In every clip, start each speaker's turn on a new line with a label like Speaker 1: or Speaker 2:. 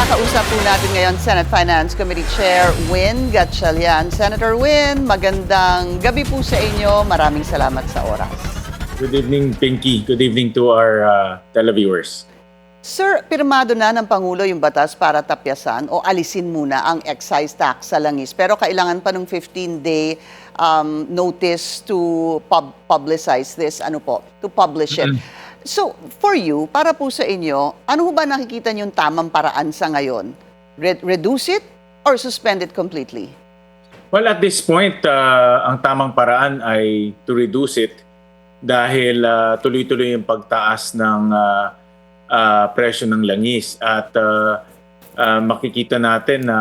Speaker 1: Makakausap po natin ngayon Senate Finance Committee Chair Win Gatchalian. Senator Win, magandang gabi po sa inyo. Maraming salamat sa oras.
Speaker 2: Good evening, Pinky. Good evening to our televiewers.
Speaker 1: Sir, pirmado na ng Pangulo yung batas para tapyasan o alisin muna ang excise tax sa langis. Pero kailangan pa ng 15-day notice to publicize this, to publish it. So, for you, para po sa inyo, ano ba nakikita niyong tamang paraan sa ngayon? Reduce it or suspend it completely?
Speaker 2: Well, at this point, ang tamang paraan ay to reduce it dahil tuloy-tuloy yung pagtaas ng presyo ng langis. At makikita natin na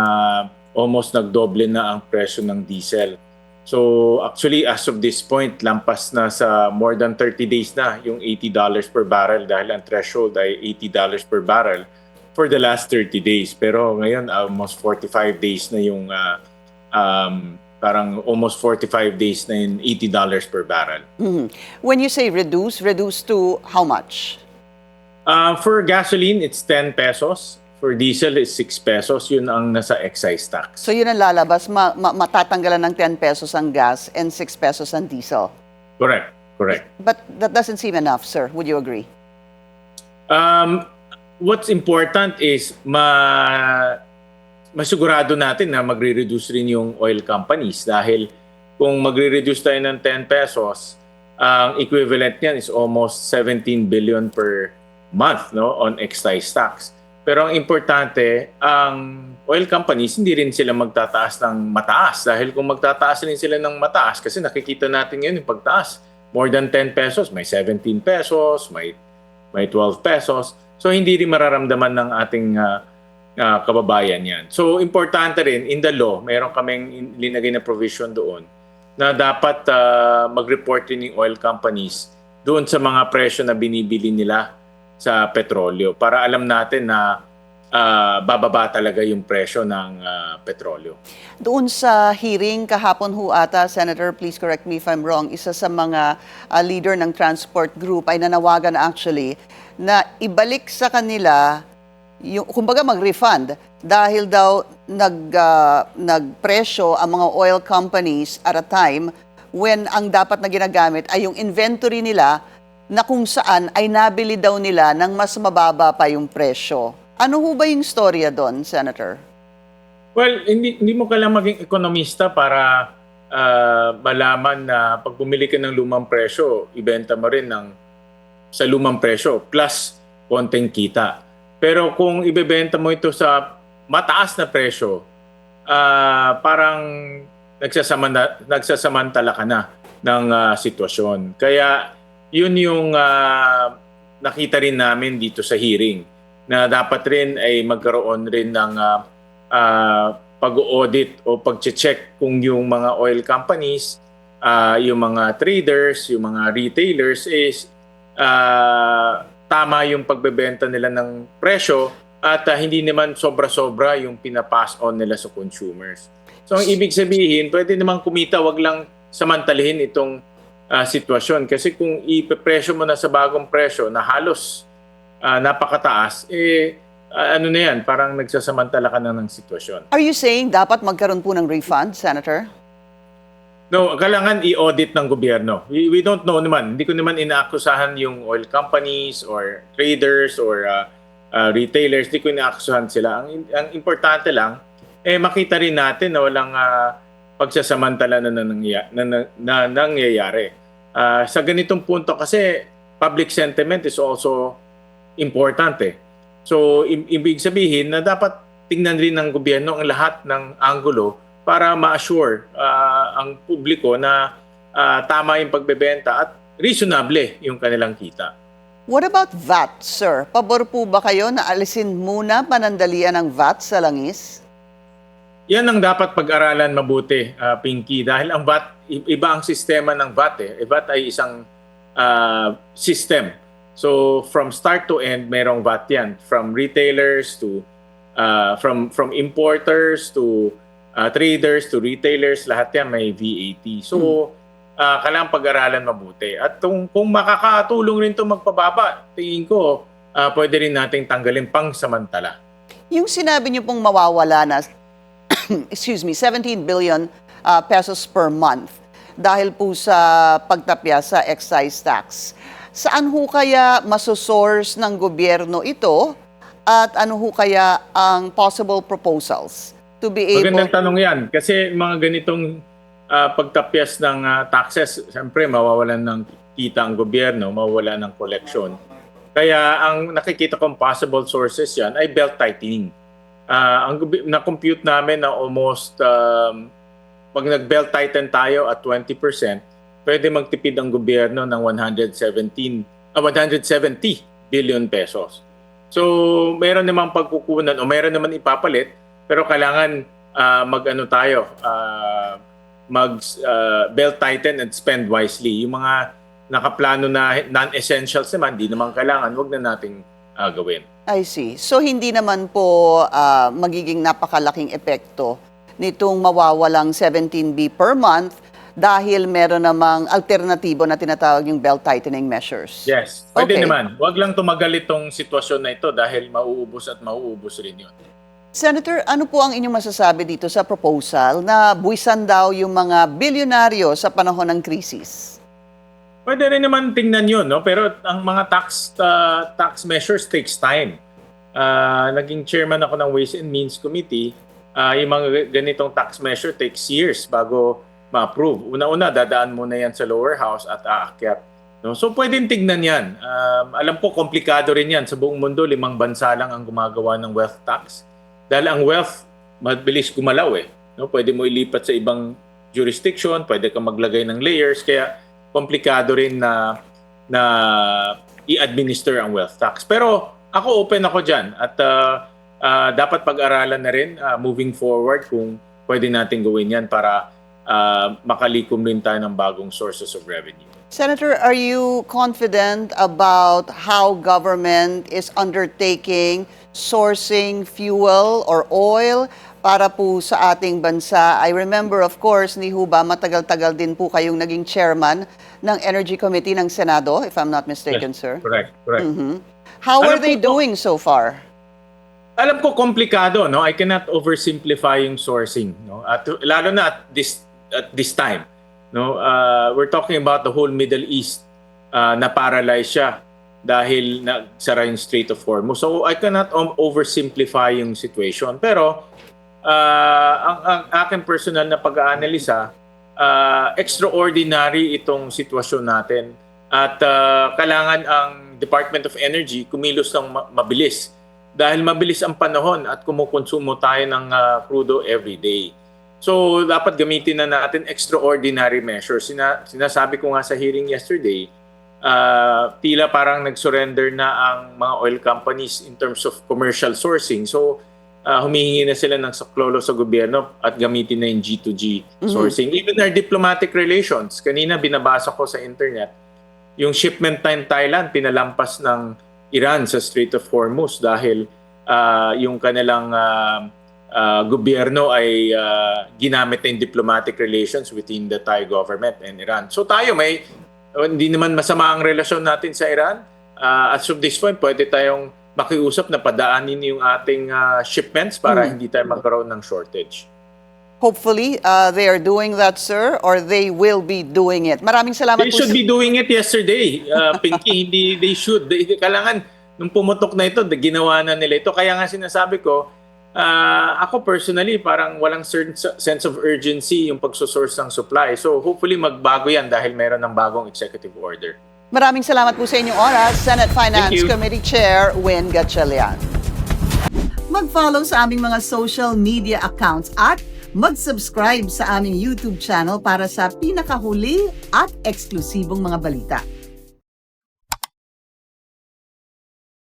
Speaker 2: almost nagdoble na ang presyo ng diesel. So actually, as of this point, lampas na sa more than 30 days na yung $80 per barrel dahil ang threshold ay $80 per barrel for the last 30 days. Pero ngayon, almost 45 days na yung, parang almost 45 days na yung $80 per barrel.
Speaker 1: When you say reduce to how much?
Speaker 2: For gasoline, it's 10 pesos. For diesel, it's 6 pesos. Yun ang nasa excise tax.
Speaker 1: So yun ang lalabas, matatanggalan ng 10 pesos ang gas and 6 pesos ang diesel.
Speaker 2: Correct.
Speaker 1: But that doesn't seem enough, sir. Would you agree?
Speaker 2: What's important is masigurado natin na magre-reduce rin yung oil companies dahil kung magre-reduce tayo ng 10 pesos, ang equivalent niyan is almost 17 billion per month, no, on excise tax. Pero ang importante, ang oil companies, hindi rin sila magtataas ng mataas. Dahil kung magtataas rin sila ng mataas, kasi nakikita natin ngayon yung pagtaas. More than 10 pesos, may 17 pesos, may 12 pesos. So hindi rin mararamdaman ng ating kababayan yan. So importante rin, in the law, mayroon kaming linagay na provision doon na dapat mag-report rin yung oil companies doon sa mga presyo na binibili nila sa petrolyo para alam natin na bababa talaga yung presyo ng petrolyo.
Speaker 1: Doon sa hearing kahapon ho ata, Senator, please correct me if I'm wrong, isa sa mga leader ng transport group ay nanawagan actually na ibalik sa kanila, yung, kumbaga mag-refund dahil daw nagpresyo ang mga oil companies at a time when ang dapat na ginagamit ay yung inventory nila na kung saan ay nabili daw nila ng mas mababa pa yung presyo. Ano ho ba yung storya doon, Senator?
Speaker 2: Well, hindi mo kailangan maging ekonomista para malaman na pag bumili ka ng lumang presyo, ibenta mo rin sa lumang presyo plus konting kita. Pero kung ibebenta mo ito sa mataas na presyo, parang nagsasamantala ka na ng sitwasyon. Kaya yun yung nakita rin namin dito sa hearing na dapat rin ay magkaroon rin ng pag-audit o pag-check kung yung mga oil companies, yung mga traders, yung mga retailers is tama yung pagbebenta nila ng presyo at hindi naman sobra-sobra yung pinapass on nila sa consumers. So ang ibig sabihin, pwede naman kumita, wag lang samantalihin itong sitwasyon. Kasi kung ipepresyo mo na sa bagong presyo na halos napakataas, ano na yan, parang nagsasamantala ka na ng sitwasyon.
Speaker 1: Are you saying dapat magkaroon po ng refund, Senator?
Speaker 2: No, kailangan i-audit ng gobyerno. We don't know naman. Hindi ko naman inaakusahan yung oil companies or traders or retailers. Hindi ko inaakusahan sila. Ang importante lang, makita rin natin na walang pagsasamantala na nangyayari. Sa ganitong punto kasi public sentiment is also important eh. So ibig sabihin na dapat tingnan rin ng gobyerno ang lahat ng anggulo para ma-assure ang publiko na tama yung pagbebenta at reasonable yung kanilang kita.
Speaker 1: What about VAT, sir? Pabor po ba kayo na alisin muna panandalian ng VAT sa langis?
Speaker 2: Yan ang dapat pag-aralan mabuti, Pinky, dahil ang VAT, iba ang sistema ng VAT eh. VAT ay isang system. So from start to end, merong VAT yan. From retailers to, from importers to traders to retailers, lahat yan may VAT. So kailangan pag-aralan mabuti. At kung makakatulong rin ito magpababa, tingin ko, pwede rin nating tanggalin pang samantala.
Speaker 1: Yung sinabi niyo pong mawawala na, excuse me, 17 billion pesos per month dahil po sa pagtapya sa excise tax. Saan ho kaya masosource ng gobyerno ito at ano ho kaya ang possible proposals to be able...
Speaker 2: Magandang tanong yan. Kasi mga ganitong pagtapyas ng taxes, siyempre mawawalan ng kita ang gobyerno, mawawalan ng collection. Kaya ang nakikita kong possible sources yan ay belt tightening. Na-compute namin na almost, pag nag-belt tighten tayo at 20%, pwede magtipid ang gobyerno ng 170 billion pesos. So, meron namang pagkukunan o meron naman ipapalit, pero kailangan belt tighten and spend wisely. Yung mga nakaplano na non-essentials naman, di naman kailangan, wag na nating gawin.
Speaker 1: I see. So, hindi naman po magiging napakalaking epekto nitong mawawalang 17B per month dahil meron namang alternatibo na tinatawag yung belt tightening measures.
Speaker 2: Yes, pwede
Speaker 1: Okay.
Speaker 2: naman. Wag lang tumagal itong sitwasyon na ito dahil mauubos at mauubos rin yun.
Speaker 1: Senator, ano po ang inyong masasabi dito sa proposal na buwisan daw yung mga bilyonaryo sa panahon ng krisis?
Speaker 2: Pwede rin naman tingnan yun, no? Pero ang mga tax measures takes time. Naging chairman ako ng Ways and Means Committee. Yung mga ganitong tax measure takes years bago ma-approve. Una-una, dadaan muna yan sa lower house at aakyat. No? So pwedeng tignan yan. Alam ko, komplikado rin yan. Sa buong mundo, 5 bansa lang ang gumagawa ng wealth tax. Dahil ang wealth, mabilis gumalaw eh. No? Pwede mo ilipat sa ibang jurisdiction, pwede kang maglagay ng layers, kaya komplikado rin na i-administer ang wealth tax. Pero ako open ako dyan at dapat pag-aralan na rin moving forward kung pwede natin gawin yan para makalikom rin tayo ng bagong sources of revenue.
Speaker 1: Senator, are you confident about how government is undertaking sourcing fuel or oil para po sa ating bansa? I remember, of course, ni Huba, matagal-tagal din po kayong naging chairman ng Energy Committee ng Senado, if I'm not mistaken,
Speaker 2: Yes,
Speaker 1: sir.
Speaker 2: Correct.
Speaker 1: How are
Speaker 2: Alam
Speaker 1: they
Speaker 2: ko po-
Speaker 1: doing so far?
Speaker 2: Alam ko komplikado, no? I cannot oversimplify yung sourcing, no? At lalo na at this time, no? We're talking about the whole Middle East na paralyze siya dahil nagsara yung Strait of Hormuz. So I cannot oversimplify yung situation. Pero ang aking personal na pag-aanalisa, extraordinary itong sitwasyon natin at kailangan ang Department of Energy kumilos ng mabilis dahil mabilis ang panahon at kumukonsumo tayo ng crudo every day. So dapat gamitin na natin extraordinary measures. Sinasabi ko nga sa hearing yesterday, tila parang nag-surrender na ang mga oil companies in terms of commercial sourcing. So humihingi na sila ng saklolo sa gobyerno at gamitin na yung G2G sourcing. Even our diplomatic relations, kanina binabasa ko sa internet, yung shipment time Thailand pinalampas ng Iran sa Strait of Hormuz dahil yung kanilang gobyerno ay ginamit na yung diplomatic relations within the Thai government and Iran. So tayo hindi naman masama ang relasyon natin sa Iran. As of this point, pwede tayong makiusap na padaanin yung ating shipments para hindi tayo magkaroon ng shortage.
Speaker 1: Hopefully, they are doing that, sir, or they will be doing it. Maraming salamat
Speaker 2: They
Speaker 1: po.
Speaker 2: should be doing it yesterday. Pinky, they should. Kailangan, nung pumutok na ito, ginawa na nila ito. Kaya nga sinasabi ko, ako personally, parang walang certain sense of urgency yung pagsosource ng supply. So hopefully magbago yan dahil meron ng bagong executive order.
Speaker 1: Maraming salamat po sa inyong oras, Senate Finance
Speaker 2: Thank you.
Speaker 1: Committee Chair Win Gatchalian. Mag-follow sa aming mga social media accounts at mag-subscribe sa aming YouTube channel para sa pinakahuli at eksklusibong mga balita.